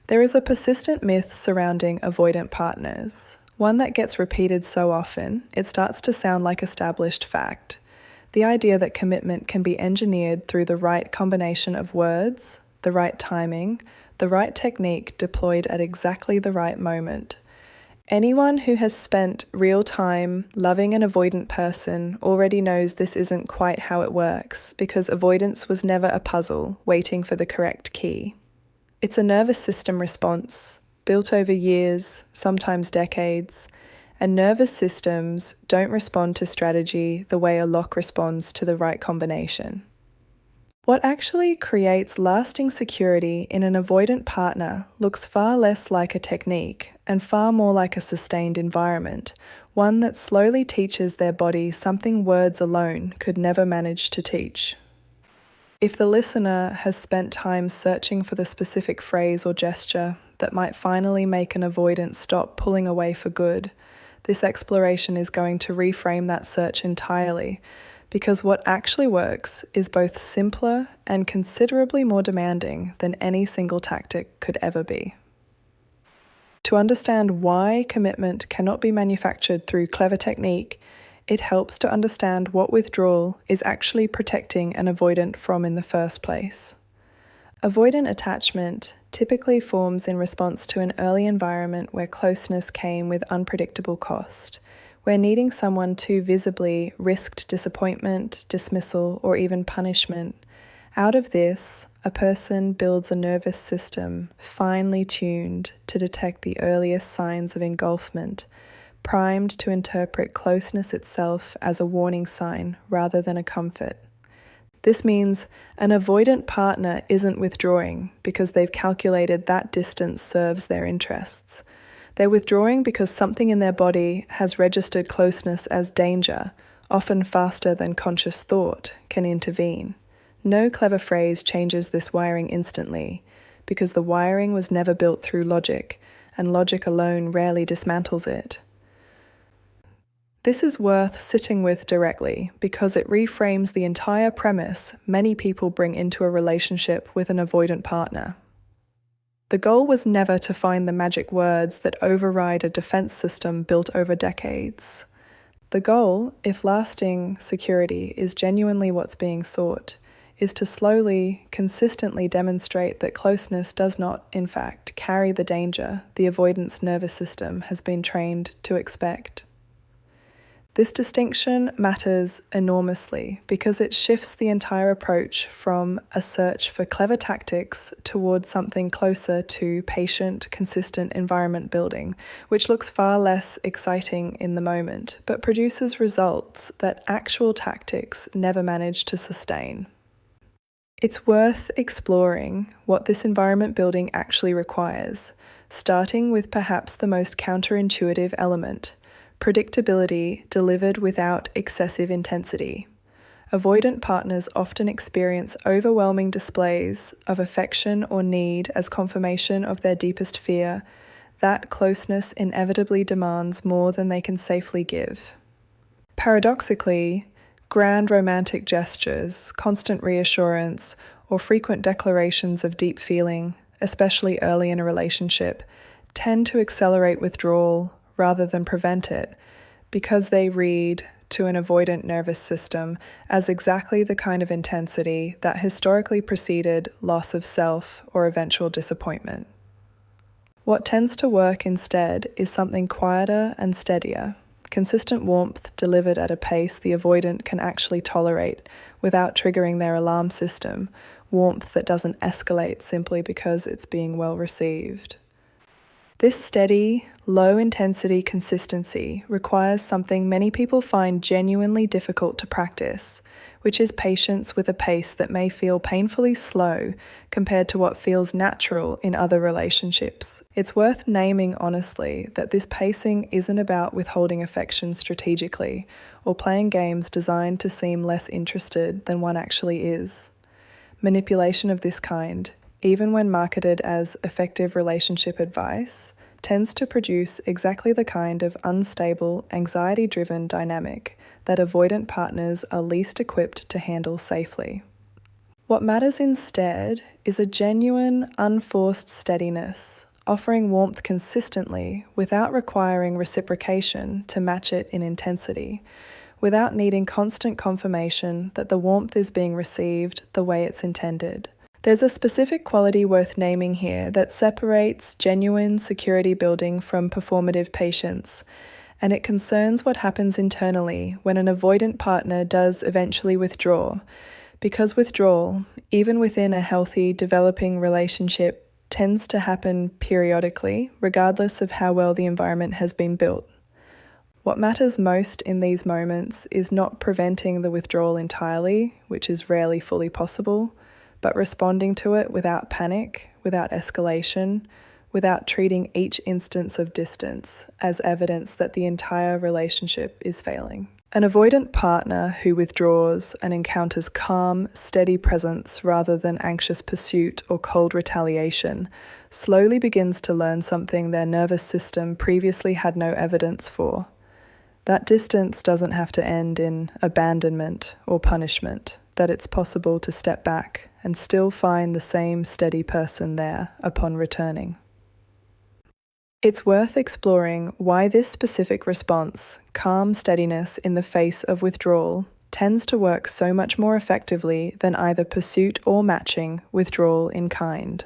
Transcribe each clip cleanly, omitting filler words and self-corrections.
There is a persistent myth surrounding avoidant partners, one that gets repeated so often it starts to sound like established fact. The idea that commitment can be engineered through the right combination of words, the right timing, the right technique deployed at exactly the right moment. Anyone who has spent real time loving an avoidant person already knows this isn't quite how it works, because avoidance was never a puzzle waiting for the correct key. It's a nervous system response, built over years, sometimes decades, and nervous systems don't respond to strategy the way a lock responds to the right combination. What actually creates lasting security in an avoidant partner looks far less like a technique and far more like a sustained environment, one that slowly teaches their body something words alone could never manage to teach. If the listener has spent time searching for the specific phrase or gesture that might finally make an avoidant stop pulling away for good, this exploration is going to reframe that search entirely, because what actually works is both simpler and considerably more demanding than any single tactic could ever be. To understand why commitment cannot be manufactured through clever technique, it helps to understand what withdrawal is actually protecting an avoidant from in the first place. Avoidant attachment typically forms in response to an early environment where closeness came with unpredictable cost, where needing someone too visibly risked disappointment, dismissal, or even punishment. Out of this, a person builds a nervous system finely tuned to detect the earliest signs of engulfment, primed to interpret closeness itself as a warning sign rather than a comfort. This means an avoidant partner isn't withdrawing because they've calculated that distance serves their interests. They're withdrawing because something in their body has registered closeness as danger, often faster than conscious thought can intervene. No clever phrase changes this wiring instantly, because the wiring was never built through logic, and logic alone rarely dismantles it. This is worth sitting with directly because it reframes the entire premise many people bring into a relationship with an avoidant partner. The goal was never to find the magic words that override a defense system built over decades. The goal, if lasting security is genuinely what's being sought, is to slowly, consistently demonstrate that closeness does not, in fact, carry the danger the avoidance nervous system has been trained to expect. This distinction matters enormously because it shifts the entire approach from a search for clever tactics towards something closer to patient, consistent environment building, which looks far less exciting in the moment, but produces results that actual tactics never manage to sustain. It's worth exploring what this environment building actually requires, starting with perhaps the most counterintuitive element: predictability delivered without excessive intensity. Avoidant partners often experience overwhelming displays of affection or need as confirmation of their deepest fear. That closeness inevitably demands more than they can safely give. Paradoxically, grand romantic gestures, constant reassurance, or frequent declarations of deep feeling, especially early in a relationship, tend to accelerate withdrawal rather than prevent it, because they read to an avoidant nervous system as exactly the kind of intensity that historically preceded loss of self or eventual disappointment. What tends to work instead is something quieter and steadier, consistent warmth delivered at a pace the avoidant can actually tolerate without triggering their alarm system, warmth that doesn't escalate simply because it's being well received. This steady, low-intensity consistency requires something many people find genuinely difficult to practice, which is patience with a pace that may feel painfully slow compared to what feels natural in other relationships. It's worth naming honestly that this pacing isn't about withholding affection strategically or playing games designed to seem less interested than one actually is. Manipulation of this kind, even when marketed as effective relationship advice, tends to produce exactly the kind of unstable, anxiety-driven dynamic that avoidant partners are least equipped to handle safely. What matters instead is a genuine, unforced steadiness, offering warmth consistently without requiring reciprocation to match it in intensity, without needing constant confirmation that the warmth is being received the way it's intended. There's a specific quality worth naming here that separates genuine security building from performative patience, and it concerns what happens internally when an avoidant partner does eventually withdraw, because withdrawal, even within a healthy, developing relationship, tends to happen periodically, regardless of how well the environment has been built. What matters most in these moments is not preventing the withdrawal entirely, which is rarely fully possible, but responding to it without panic, without escalation, without treating each instance of distance as evidence that the entire relationship is failing. An avoidant partner who withdraws and encounters calm, steady presence rather than anxious pursuit or cold retaliation slowly begins to learn something their nervous system previously had no evidence for. That distance doesn't have to end in abandonment or punishment, that it's possible to step back and still find the same steady person there upon returning. It's worth exploring why this specific response, calm steadiness in the face of withdrawal, tends to work so much more effectively than either pursuit or matching withdrawal in kind.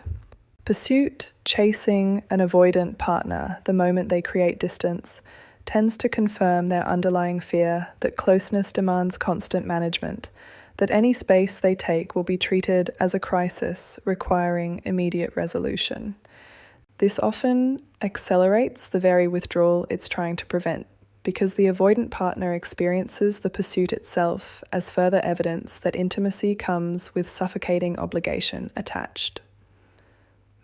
Pursuit, chasing an avoidant partner the moment they create distance, tends to confirm their underlying fear that closeness demands constant management, that any space they take will be treated as a crisis requiring immediate resolution. This often accelerates the very withdrawal it's trying to prevent, because the avoidant partner experiences the pursuit itself as further evidence that intimacy comes with suffocating obligation attached.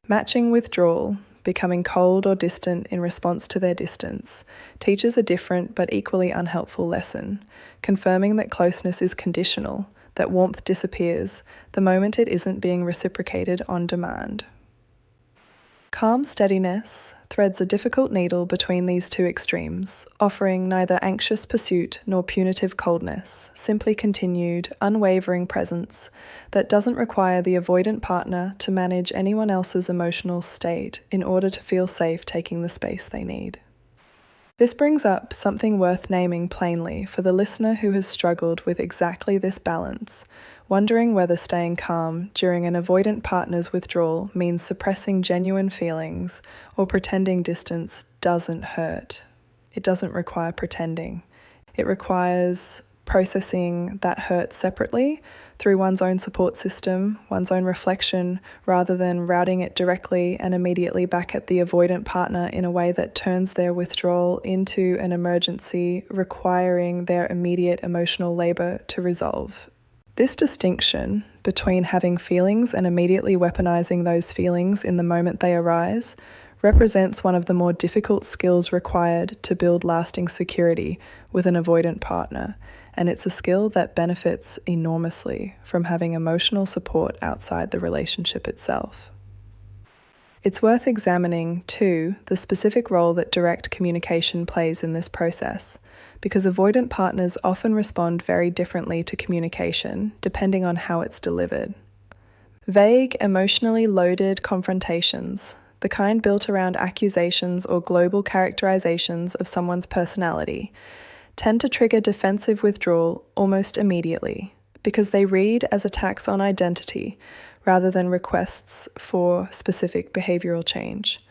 Matching withdrawal, becoming cold or distant in response to their distance, teaches a different but equally unhelpful lesson, confirming that closeness is conditional, that warmth disappears the moment it isn't being reciprocated on demand. Calm steadiness threads a difficult needle between these two extremes, offering neither anxious pursuit nor punitive coldness, simply continued, unwavering presence that doesn't require the avoidant partner to manage anyone else's emotional state in order to feel safe taking the space they need. This brings up something worth naming plainly for the listener who has struggled with exactly this balance, wondering whether staying calm during an avoidant partner's withdrawal means suppressing genuine feelings or pretending distance doesn't hurt. It doesn't require pretending. It requires processing that hurt separately through one's own support system, one's own reflection, rather than routing it directly and immediately back at the avoidant partner in a way that turns their withdrawal into an emergency requiring their immediate emotional labor to resolve. This distinction between having feelings and immediately weaponizing those feelings in the moment they arise represents one of the more difficult skills required to build lasting security with an avoidant partner, and it's a skill that benefits enormously from having emotional support outside the relationship itself. It's worth examining, too, the specific role that direct communication plays in this process, because avoidant partners often respond very differently to communication, depending on how it's delivered. Vague, emotionally loaded confrontations, the kind built around accusations or global characterizations of someone's personality, tend to trigger defensive withdrawal almost immediately, because they read as attacks on identity rather than requests for specific behavioral change.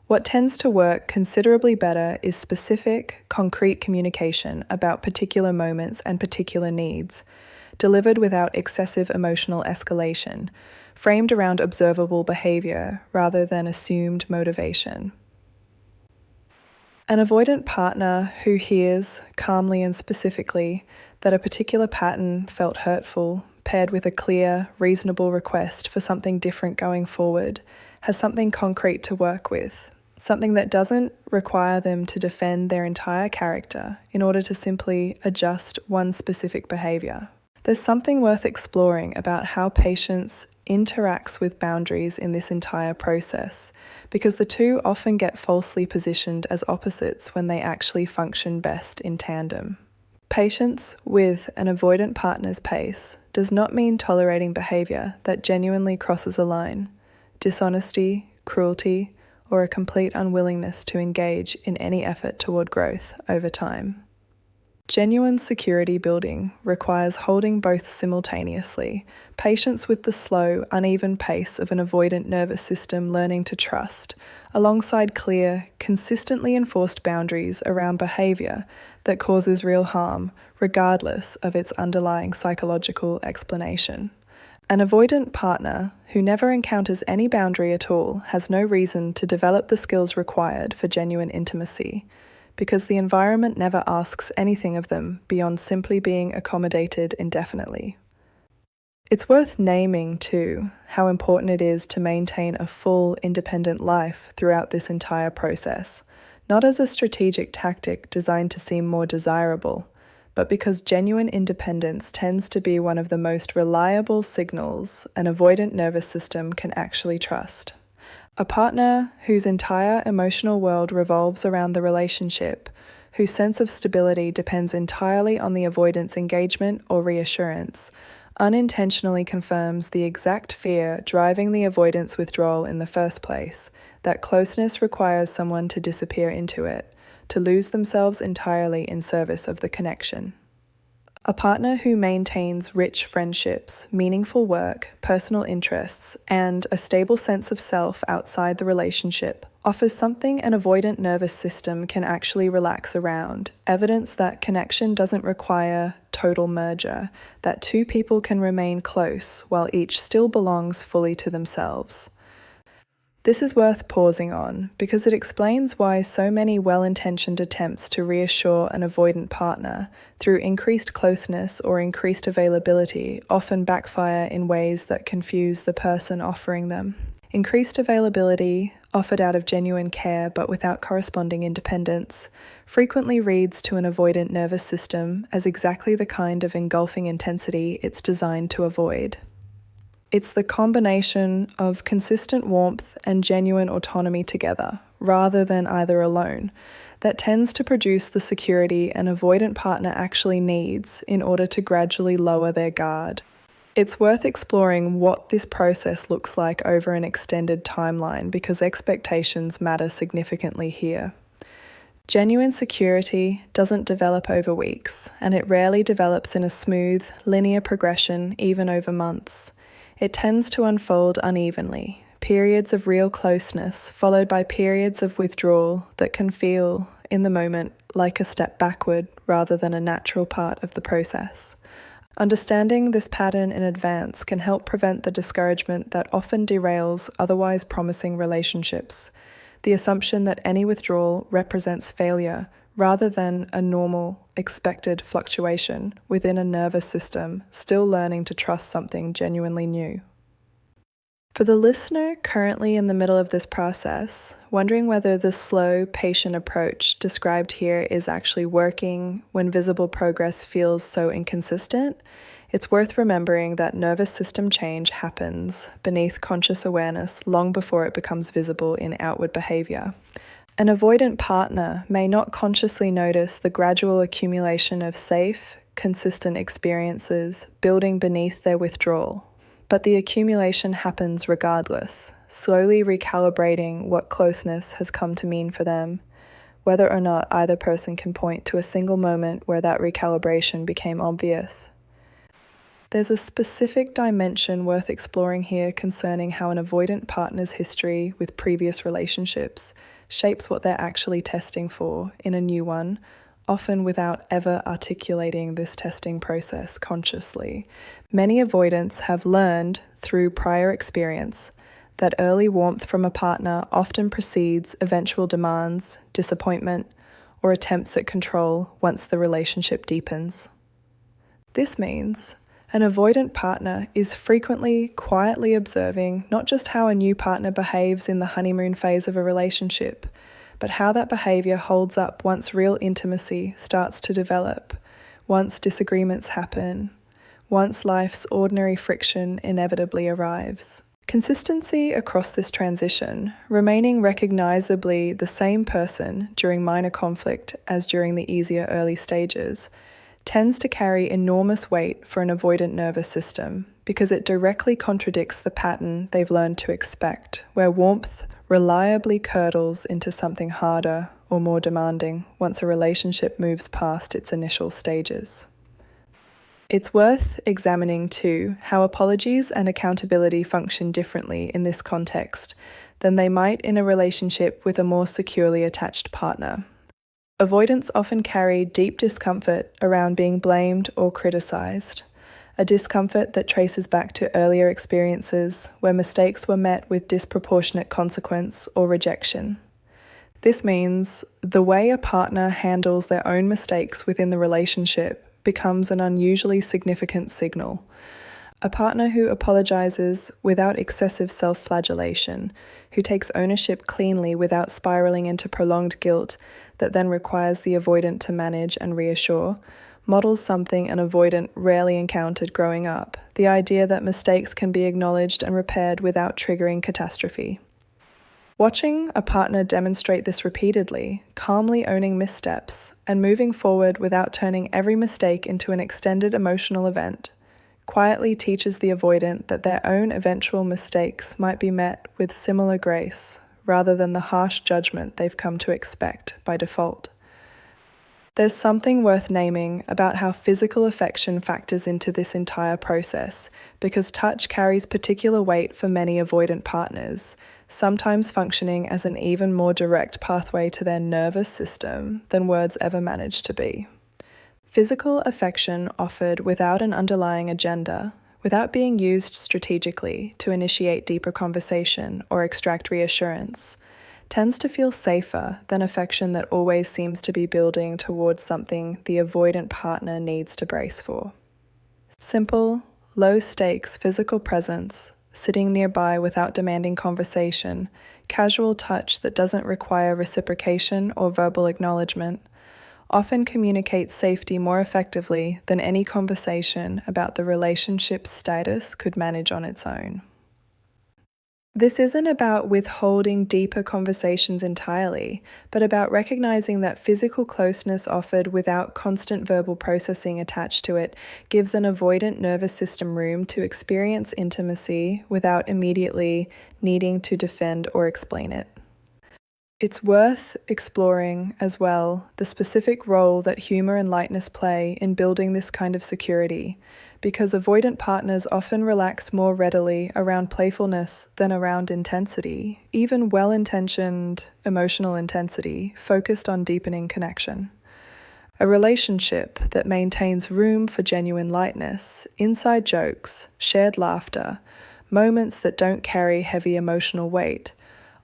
What tends to work considerably better is specific, concrete communication about particular moments and particular needs, delivered without excessive emotional escalation, framed around observable behavior rather than assumed motivation. An avoidant partner who hears, calmly and specifically, that a particular pattern felt hurtful, paired with a clear, reasonable request for something different going forward, has something concrete to work with, something that doesn't require them to defend their entire character in order to simply adjust one specific behavior. There's something worth exploring about how patience interacts with boundaries in this entire process, because the two often get falsely positioned as opposites when they actually function best in tandem. Patience with an avoidant partner's pace does not mean tolerating behavior that genuinely crosses a line, dishonesty, cruelty, or a complete unwillingness to engage in any effort toward growth over time. Genuine security building requires holding both simultaneously, patience with the slow, uneven pace of an avoidant nervous system learning to trust, alongside clear, consistently enforced boundaries around behavior that causes real harm, regardless of its underlying psychological explanation. An avoidant partner who never encounters any boundary at all has no reason to develop the skills required for genuine intimacy, because the environment never asks anything of them beyond simply being accommodated indefinitely. It's worth naming, too, how important it is to maintain a full, independent life throughout this entire process, not as a strategic tactic designed to seem more desirable, but because genuine independence tends to be one of the most reliable signals an avoidant nervous system can actually trust. A partner whose entire emotional world revolves around the relationship, whose sense of stability depends entirely on the avoidant's engagement or reassurance, unintentionally confirms the exact fear driving the avoidant's withdrawal in the first place, that closeness requires someone to disappear into it, to lose themselves entirely in service of the connection. A partner who maintains rich friendships, meaningful work, personal interests, and a stable sense of self outside the relationship offers something an avoidant nervous system can actually relax around, evidence that connection doesn't require total merger, that two people can remain close while each still belongs fully to themselves. This is worth pausing on because it explains why so many well-intentioned attempts to reassure an avoidant partner through increased closeness or increased availability often backfire in ways that confuse the person offering them. Increased availability, offered out of genuine care but without corresponding independence, frequently reads to an avoidant nervous system as exactly the kind of engulfing intensity it's designed to avoid. It's the combination of consistent warmth and genuine autonomy together, rather than either alone, that tends to produce the security an avoidant partner actually needs in order to gradually lower their guard. It's worth exploring what this process looks like over an extended timeline because expectations matter significantly here. Genuine security doesn't develop over weeks, and it rarely develops in a smooth, linear progression even over months. It tends to unfold unevenly, periods of real closeness followed by periods of withdrawal that can feel, in the moment, like a step backward rather than a natural part of the process. Understanding this pattern in advance can help prevent the discouragement that often derails otherwise promising relationships, the assumption that any withdrawal represents failure rather than a normal, expected fluctuation within a nervous system still learning to trust something genuinely new. For the listener currently in the middle of this process, wondering whether the slow, patient approach described here is actually working when visible progress feels so inconsistent, it's worth remembering that nervous system change happens beneath conscious awareness long before it becomes visible in outward behavior. An avoidant partner may not consciously notice the gradual accumulation of safe, consistent experiences building beneath their withdrawal, but the accumulation happens regardless, slowly recalibrating what closeness has come to mean for them, whether or not either person can point to a single moment where that recalibration became obvious. There's a specific dimension worth exploring here concerning how an avoidant partner's history with previous relationships shapes what they're actually testing for in a new one, often without ever articulating this testing process consciously. Many avoidants have learned through prior experience that early warmth from a partner often precedes eventual demands, disappointment, or attempts at control once the relationship deepens. This means an avoidant partner is frequently quietly observing not just how a new partner behaves in the honeymoon phase of a relationship, but how that behavior holds up once real intimacy starts to develop, once disagreements happen, once life's ordinary friction inevitably arrives. Consistency across this transition, remaining recognizably the same person during minor conflict as during the easier early stages, tends to carry enormous weight for an avoidant nervous system because it directly contradicts the pattern they've learned to expect, where warmth reliably curdles into something harder or more demanding once a relationship moves past its initial stages. It's worth examining too how apologies and accountability function differently in this context than they might in a relationship with a more securely attached partner. Avoidants often carry deep discomfort around being blamed or criticized, a discomfort that traces back to earlier experiences where mistakes were met with disproportionate consequence or rejection. This means the way a partner handles their own mistakes within the relationship becomes an unusually significant signal. A partner who apologizes without excessive self-flagellation, who takes ownership cleanly without spiraling into prolonged guilt that then requires the avoidant to manage and reassure, models something an avoidant rarely encountered growing up, the idea that mistakes can be acknowledged and repaired without triggering catastrophe. Watching a partner demonstrate this repeatedly, calmly owning missteps, and moving forward without turning every mistake into an extended emotional event, quietly teaches the avoidant that their own eventual mistakes might be met with similar grace, rather than the harsh judgment they've come to expect by default. There's something worth naming about how physical affection factors into this entire process, because touch carries particular weight for many avoidant partners, sometimes functioning as an even more direct pathway to their nervous system than words ever manage to be. Physical affection offered without an underlying agenda, without being used strategically to initiate deeper conversation or extract reassurance, tends to feel safer than affection that always seems to be building towards something the avoidant partner needs to brace for. Simple, low-stakes physical presence, sitting nearby without demanding conversation, casual touch that doesn't require reciprocation or verbal acknowledgement, often communicates safety more effectively than any conversation about the relationship's status could manage on its own. This isn't about withholding deeper conversations entirely, but about recognizing that physical closeness offered without constant verbal processing attached to it gives an avoidant nervous system room to experience intimacy without immediately needing to defend or explain it. It's worth exploring as well the specific role that humor and lightness play in building this kind of security, because avoidant partners often relax more readily around playfulness than around intensity, even well-intentioned emotional intensity focused on deepening connection. A relationship that maintains room for genuine lightness, inside jokes, shared laughter, moments that don't carry heavy emotional weight,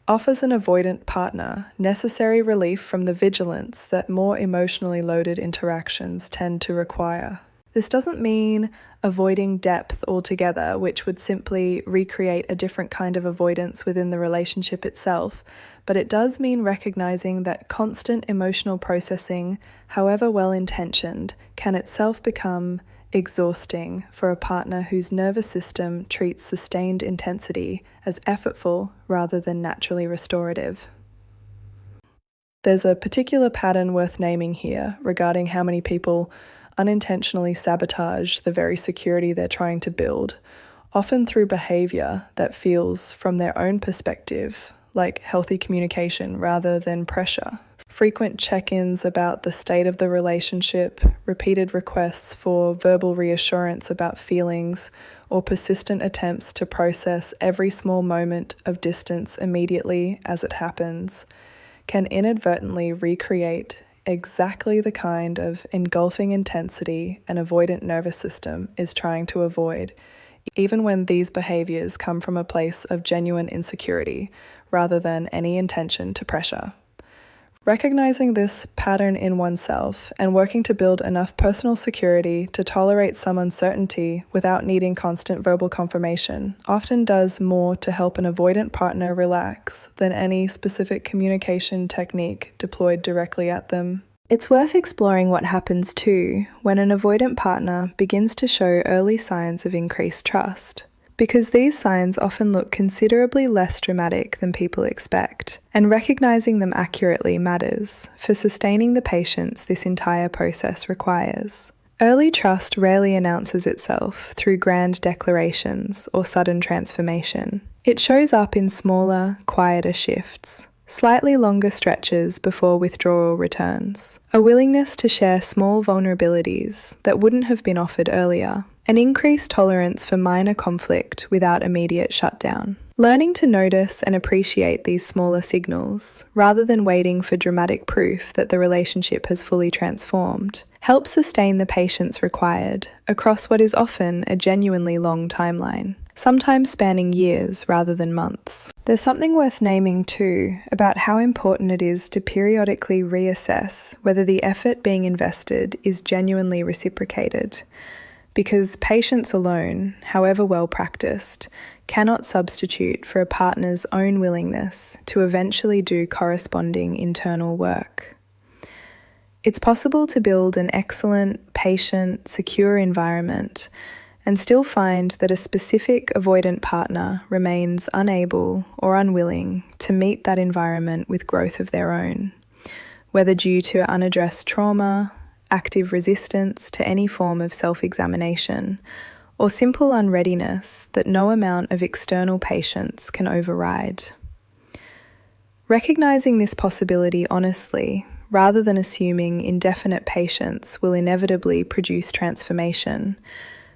offers an avoidant partner necessary relief from the vigilance that more emotionally loaded interactions tend to require. This doesn't mean avoiding depth altogether, which would simply recreate a different kind of avoidance within the relationship itself, but it does mean recognizing that constant emotional processing, however well-intentioned, can itself become exhausting for a partner whose nervous system treats sustained intensity as effortful rather than naturally restorative. There's a particular pattern worth naming here regarding how many people unintentionally sabotage the very security they're trying to build, often through behavior that feels, from their own perspective, like healthy communication rather than pressure. Frequent check-ins about the state of the relationship, repeated requests for verbal reassurance about feelings, or persistent attempts to process every small moment of distance immediately as it happens, can inadvertently recreate exactly the kind of engulfing intensity an avoidant nervous system is trying to avoid, even when these behaviors come from a place of genuine insecurity rather than any intention to pressure. Recognizing this pattern in oneself and working to build enough personal security to tolerate some uncertainty without needing constant verbal confirmation often does more to help an avoidant partner relax than any specific communication technique deployed directly at them. It's worth exploring what happens too when an avoidant partner begins to show early signs of increased trust, because these signs often look considerably less dramatic than people expect, and recognizing them accurately matters for sustaining the patience this entire process requires. Early trust rarely announces itself through grand declarations or sudden transformation. It shows up in smaller, quieter shifts, slightly longer stretches before withdrawal returns, a willingness to share small vulnerabilities that wouldn't have been offered earlier, an increased tolerance for minor conflict without immediate shutdown. Learning to notice and appreciate these smaller signals, rather than waiting for dramatic proof that the relationship has fully transformed, helps sustain the patience required across what is often a genuinely long timeline, sometimes spanning years rather than months. There's something worth naming too about how important it is to periodically reassess whether the effort being invested is genuinely reciprocated, because patience alone, however well practiced, cannot substitute for a partner's own willingness to eventually do corresponding internal work. It's possible to build an excellent, patient, secure environment and still find that a specific avoidant partner remains unable or unwilling to meet that environment with growth of their own, whether due to unaddressed trauma, active resistance to any form of self-examination, or simple unreadiness that no amount of external patience can override. Recognizing this possibility honestly, rather than assuming indefinite patience will inevitably produce transformation,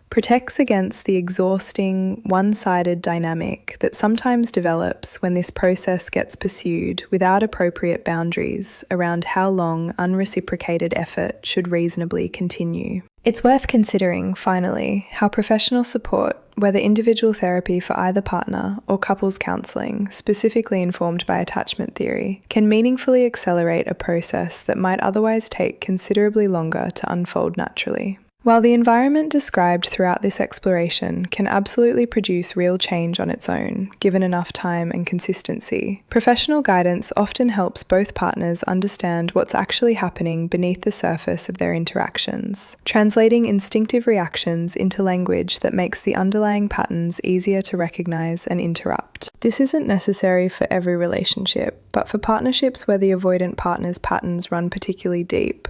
protects against the exhausting, one-sided dynamic that sometimes develops when this process gets pursued without appropriate boundaries around how long unreciprocated effort should reasonably continue. It's worth considering, finally, how professional support, whether individual therapy for either partner or couples counselling, specifically informed by attachment theory, can meaningfully accelerate a process that might otherwise take considerably longer to unfold naturally. While the environment described throughout this exploration can absolutely produce real change on its own, given enough time and consistency, professional guidance often helps both partners understand what's actually happening beneath the surface of their interactions, translating instinctive reactions into language that makes the underlying patterns easier to recognize and interrupt. This isn't necessary for every relationship, but for partnerships where the avoidant partner's patterns run particularly deep,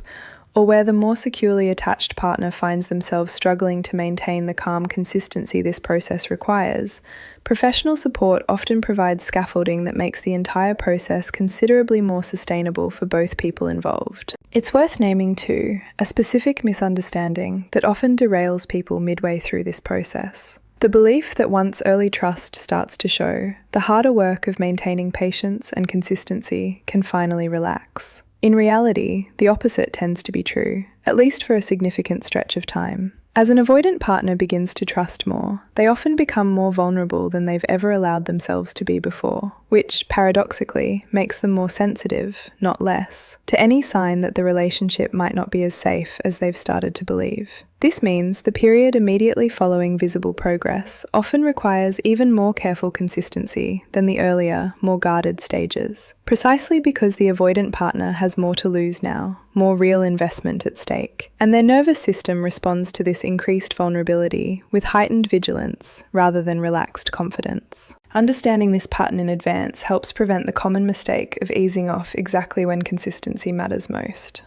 or where the more securely attached partner finds themselves struggling to maintain the calm consistency this process requires, professional support often provides scaffolding that makes the entire process considerably more sustainable for both people involved. It's worth naming too a specific misunderstanding that often derails people midway through this process. The belief that once early trust starts to show, the harder work of maintaining patience and consistency can finally relax. In reality, the opposite tends to be true, at least for a significant stretch of time. As an avoidant partner begins to trust more, they often become more vulnerable than they've ever allowed themselves to be before, which, paradoxically, makes them more sensitive, not less, to any sign that the relationship might not be as safe as they've started to believe. This means the period immediately following visible progress often requires even more careful consistency than the earlier, more guarded stages, precisely because the avoidant partner has more to lose now, more real investment at stake, and their nervous system responds to this increased vulnerability with heightened vigilance rather than relaxed confidence. Understanding this pattern in advance helps prevent the common mistake of easing off exactly when consistency matters most.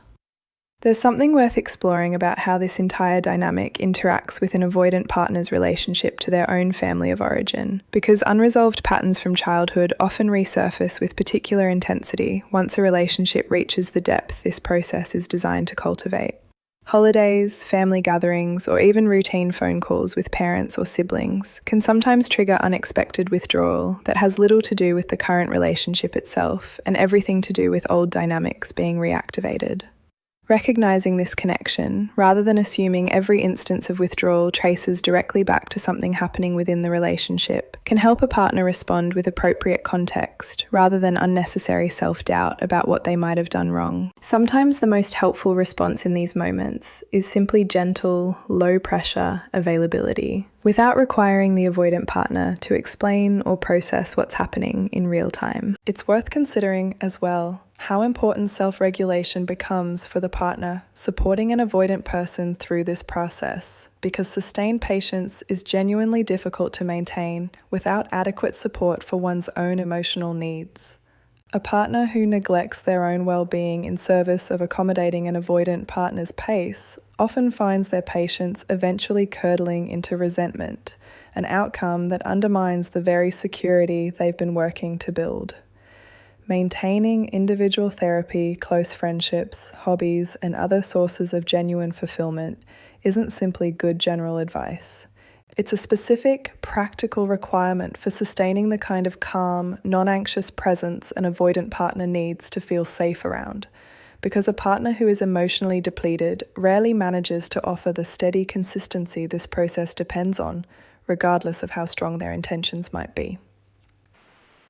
There's something worth exploring about how this entire dynamic interacts with an avoidant partner's relationship to their own family of origin, because unresolved patterns from childhood often resurface with particular intensity once a relationship reaches the depth this process is designed to cultivate. Holidays, family gatherings, or even routine phone calls with parents or siblings can sometimes trigger unexpected withdrawal that has little to do with the current relationship itself and everything to do with old dynamics being reactivated. Recognizing this connection, rather than assuming every instance of withdrawal traces directly back to something happening within the relationship, can help a partner respond with appropriate context, rather than unnecessary self-doubt about what they might have done wrong. Sometimes the most helpful response in these moments is simply gentle, low-pressure availability, without requiring the avoidant partner to explain or process what's happening in real time. It's worth considering as well how important self-regulation becomes for the partner supporting an avoidant person through this process, because sustained patience is genuinely difficult to maintain without adequate support for one's own emotional needs. A partner who neglects their own well-being in service of accommodating an avoidant partner's pace often finds their patients eventually curdling into resentment, an outcome that undermines the very security they've been working to build. Maintaining individual therapy, close friendships, hobbies, and other sources of genuine fulfillment isn't simply good general advice. It's a specific, practical requirement for sustaining the kind of calm, non-anxious presence an avoidant partner needs to feel safe around, because a partner who is emotionally depleted rarely manages to offer the steady consistency this process depends on, regardless of how strong their intentions might be.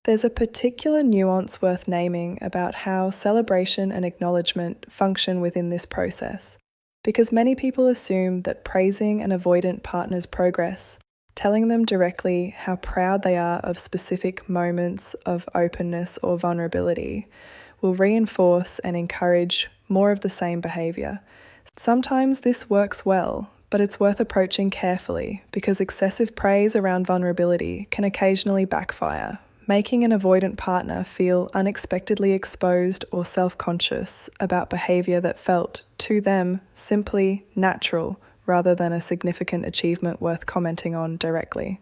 There's a particular nuance worth naming about how celebration and acknowledgement function within this process, because many people assume that praising an avoidant partner's progress, telling them directly how proud they are of specific moments of openness or vulnerability, will reinforce and encourage more of the same behavior. Sometimes this works well, but it's worth approaching carefully because excessive praise around vulnerability can occasionally backfire, making an avoidant partner feel unexpectedly exposed or self-conscious about behavior that felt, to them, simply natural rather than a significant achievement worth commenting on directly.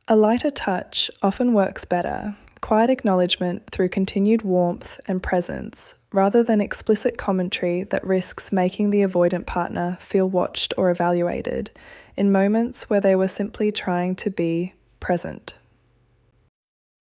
A lighter touch often works better, quiet acknowledgement through continued warmth and presence, rather than explicit commentary that risks making the avoidant partner feel watched or evaluated in moments where they were simply trying to be present.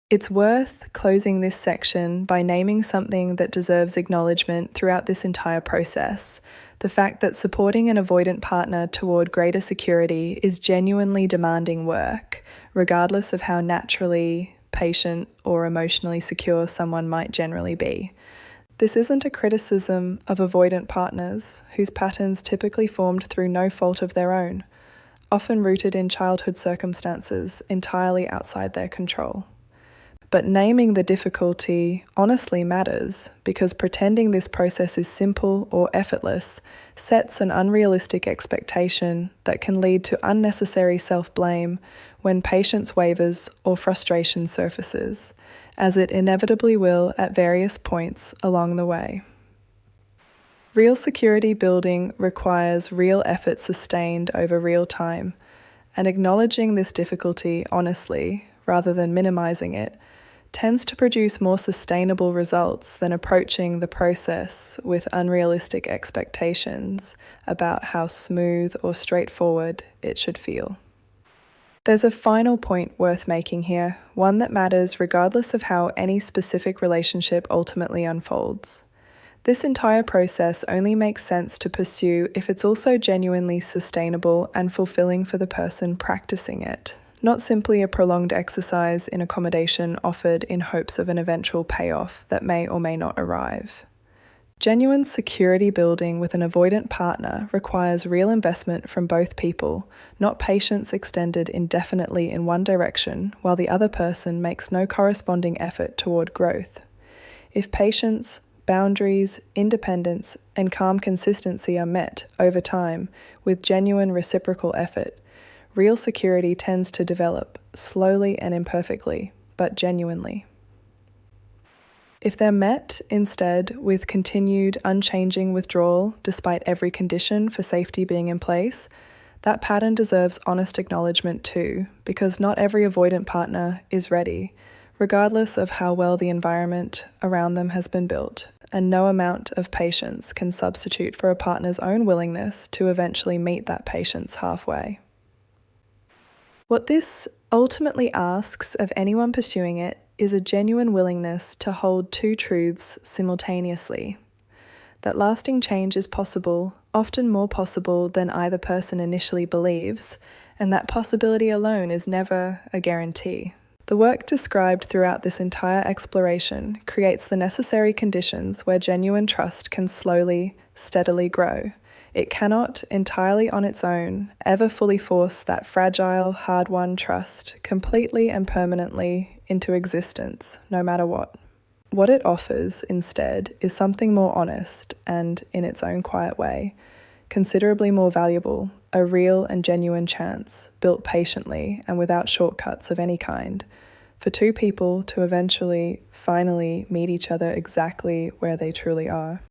It's worth closing this section by naming something that deserves acknowledgement throughout this entire process: the fact that supporting an avoidant partner toward greater security is genuinely demanding work, regardless of how naturally patient or emotionally secure someone might generally be. This isn't a criticism of avoidant partners, whose patterns typically formed through no fault of their own, often rooted in childhood circumstances entirely outside their control. But naming the difficulty honestly matters, because pretending this process is simple or effortless sets an unrealistic expectation that can lead to unnecessary self-blame when patience wavers or frustration surfaces, as it inevitably will at various points along the way. Real security building requires real effort sustained over real time, and acknowledging this difficulty honestly, rather than minimizing it, tends to produce more sustainable results than approaching the process with unrealistic expectations about how smooth or straightforward it should feel. There's a final point worth making here, one that matters regardless of how any specific relationship ultimately unfolds. This entire process only makes sense to pursue if it's also genuinely sustainable and fulfilling for the person practicing it, not simply a prolonged exercise in accommodation offered in hopes of an eventual payoff that may or may not arrive. Genuine security building with an avoidant partner requires real investment from both people, not patience extended indefinitely in one direction while the other person makes no corresponding effort toward growth. If patience, boundaries, independence, and calm consistency are met over time with genuine reciprocal effort, real security tends to develop, slowly and imperfectly, but genuinely. If they're met, instead, with continued unchanging withdrawal despite every condition for safety being in place, that pattern deserves honest acknowledgement too, because not every avoidant partner is ready, regardless of how well the environment around them has been built, and no amount of patience can substitute for a partner's own willingness to eventually meet that patience halfway. What this ultimately asks of anyone pursuing it is a genuine willingness to hold two truths simultaneously: that lasting change is possible, often more possible than either person initially believes, and that possibility alone is never a guarantee. The work described throughout this entire exploration creates the necessary conditions where genuine trust can slowly, steadily grow. It cannot, entirely on its own, ever fully force that fragile, hard-won trust completely and permanently into existence, no matter what. What it offers, instead, is something more honest and, in its own quiet way, considerably more valuable: a real and genuine chance, built patiently and without shortcuts of any kind, for two people to eventually, finally meet each other exactly where they truly are.